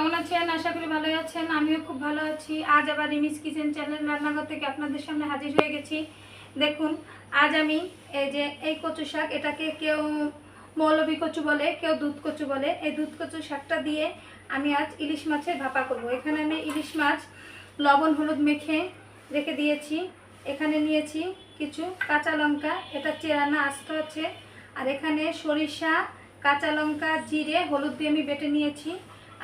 কেমন আছেন? আশা করি ভালোই আছেন। আমিও খুব ভালো আছি। আজ আবার রিমিস কিচেন চ্যানেল রান্নাঘর থেকে আপনাদের সামনে হাজির হয়ে গেছি। দেখুন, আজ আমি এই কচু শাক, এটাকে কেউ মৌলবী কচু বলে, কেউ দুধ কচু বলে। এই দুধ কচু শাকটা দিয়ে আমি আজ ইলিশ মাছের ভাপা করব। এখানে আমি ইলিশ মাছ লবণ হলুদ মেখে রেখে দিয়েছি। এখানে নিয়েছি কিছু কাঁচা লঙ্কা, এটা চেরানা আস্ত আছে। আর এখানে সরিষা, কাঁচা লঙ্কা, জিরে, হলুদ দিয়ে আমি বেটে নিয়েছি।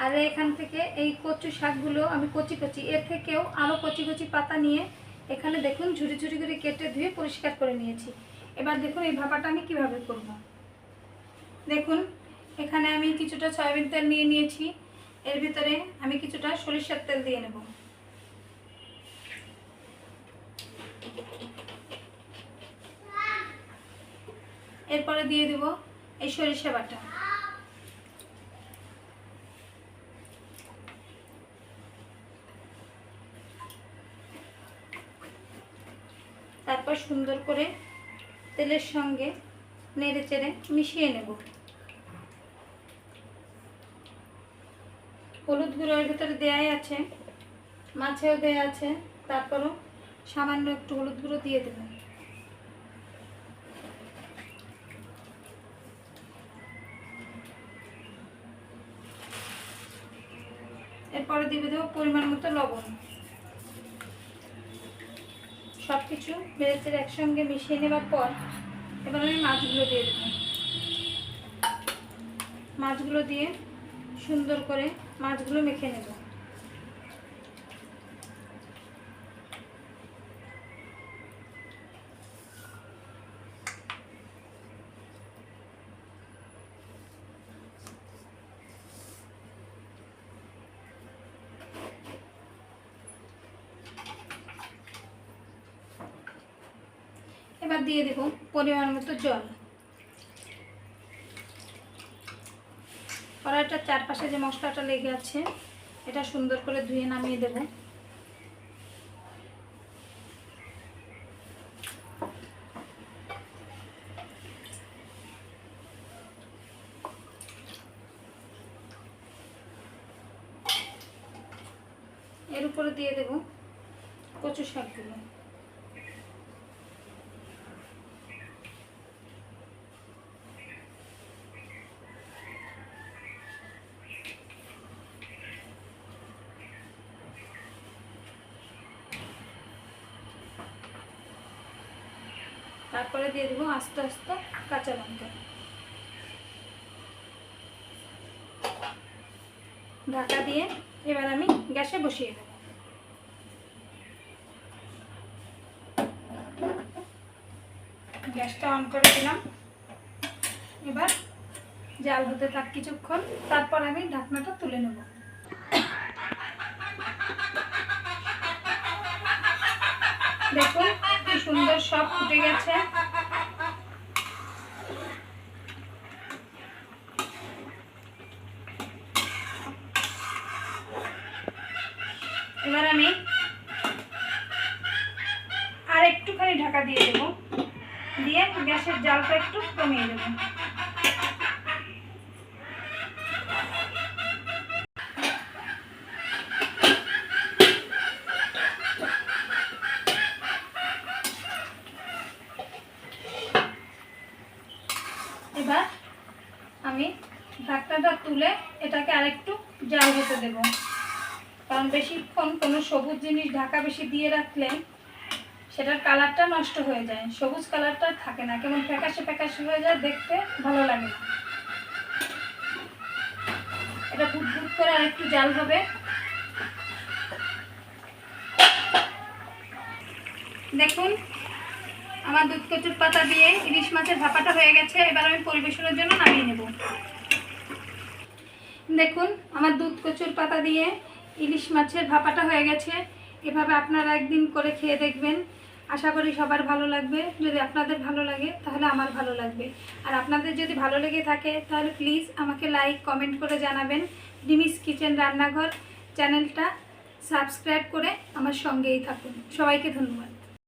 আর এখান থেকে এই কচু শাকগুলো আমি কচি কচি, এর থেকেও আরও কচি কচি পাতা নিয়ে এখানে দেখুন ঝুড়ি ঝুড়ি করে কেটে ধুয়ে পরিষ্কার করে নিয়েছি। এবার দেখুন এই ভাপাটা আমি কিভাবে করব। দেখুন, এখানে আমি কিছুটা সয়াবিন তেল নিয়ে নিয়েছি। এর ভিতরে আমি কিছুটা সরিষার তেল দিয়ে নেব। এরপরে দিয়ে দেব এই সরিষা বাটা। তারপর সুন্দর করে তেলের সঙ্গে নেড়ে চেড়ে মিশিয়ে নেব। হলুদ গুঁড়ো এর ভিতরে দেওয়াই আছে, মাছেও দেওয়া আছে, তারপরও সামান্য একটু হলুদ গুঁড়ো দিয়ে দেব। এরপরে দিয়ে দেবো পরিমাণ মতো লবণ। সব কিছু নেড়েচেড়ে একসঙ্গে মিশিয়ে নেবার পর এবার আমি মাছগুলো দিয়ে দেব। মাছগুলো দিয়ে সুন্দর করে মাছগুলো মেখে নেব। এবার দিয়ে দেব পরিমাণ মতো জল। কড়াইটার চারপাশে যে মশলাটা লেগে আছে এটা সুন্দর করে ধুয়ে নামিয়ে দেব। এর উপরে দিয়ে দেব কচু শাকগুলো। তারপরে দিয়ে দেবো আস্তে আস্তে কাঁচা লঙ্কা। ঢাকা দিয়ে এবার আমি গ্যাসে বসিয়ে দেব। গ্যাসটা অন করে দিলাম। এবার জাল হতে থাক কিছুক্ষণ, তারপর আমি ঢাকনাটা তুলে নেব। দেখুন কি সুন্দর সব ফুটে গেছে। এবার আমি আর একটুখানি ঢাকা দিয়ে দেব, দিয়ে গ্যাসের জালটা একটু কমিয়ে দেব। এবার আমি ঢাকনাটা তুলে এটাকে আরেকটু জাল হতে দেব, কারণ বেশিক্ষণ কোনো সবুজ জিনিস ঢাকা বেশি দিয়ে রাখলে সেটার কালারটা নষ্ট হয়ে যায়, সবুজ কালারটা থাকে না, কেমন ফ্যাকাশে ফ্যাকাশে হয়ে যায়, দেখতে ভালো লাগে না। এটা ফুট ফুট করে আরেকটু জাল হবে। দেখুন আমার দুধ কচুর পাতা দিয়ে ইলিশ মাছের ভাপাটা হয়ে গেছে। এবার আমি পরিবেশনের জন্য নামিয়ে নেব। দেখুন আমার দুধ কচুর পাতা দিয়ে ইলিশ মাছের ভাপাটা হয়ে গেছে। এভাবে আপনারা একদিন করে খেয়ে দেখবেন, আশা করি সবার ভালো লাগবে। যদি আপনাদের ভালো লাগে তাহলে আমার ভালো লাগবে, আর আপনাদের যদি ভালো লেগে থাকে তাহলে প্লিজ আমাকে লাইক কমেন্ট করে জানাবেন। রিমিস কিচেন রান্নাঘর চ্যানেলটা সাবস্ক্রাইব করে আমার সঙ্গেই থাকুন। সবাইকে ধন্যবাদ।